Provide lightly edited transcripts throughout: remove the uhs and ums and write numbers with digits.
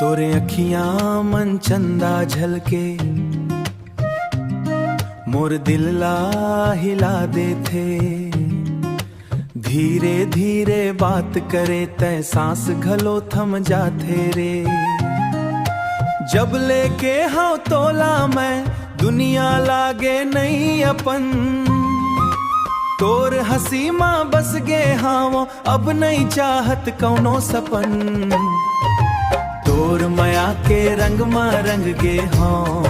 तोरे अखियां मन चंदा झलके, मोर दिल ला हिला दे थे। धीरे धीरे बात करे तय सांस घलो थम जाथे रे। जब लेके हाँ तोला मैं दुनिया लागे नहीं अपन, तोर हंसी माँ बस गे हाँ वो अब नहीं चाहत कौनो सपन। तोर माया के रंग माँ रंग गे हाँ,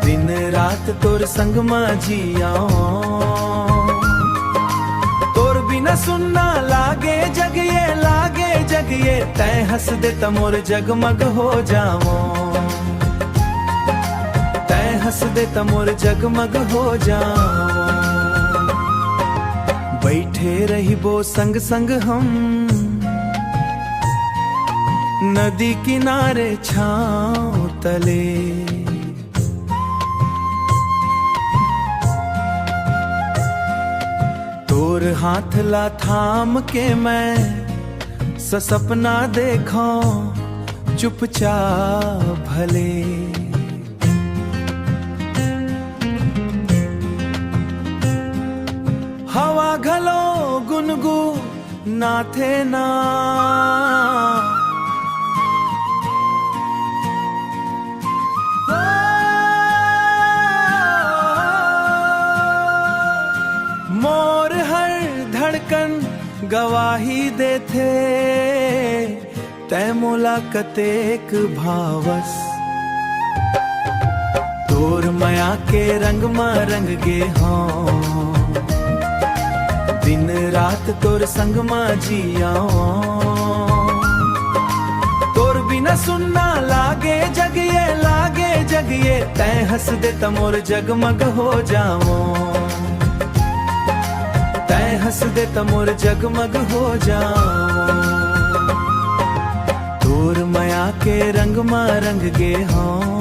दिन रात तोर संग माँ जिया। तोर बिना सुनना लागे जग ये तय हंस दे त मोर जगमग हो जावो। तय हंस दे त मोर जगमग हो जावो। बैठे रहिबो संग संग हम नदी किनारे छाँव तले। तोर हाथ ला थाम के मैं सपना देखो चुपचाप भले। हवा घलो गुनगु ना थे ना, मोर हर धड़कन गवाही देथे तय मुलाकतेक भावस। तोर माया के रंग माँ रंग गे हाँ, दिन रात तोर संग माँ जिया। तोर बिना सुनना लागे जग ये तय हंस दे त मोर जगमग हो जावो। तय हंस दे त मोर जगमग हो जाओ। तोर माया के रंग माँ रंग गे हाँ,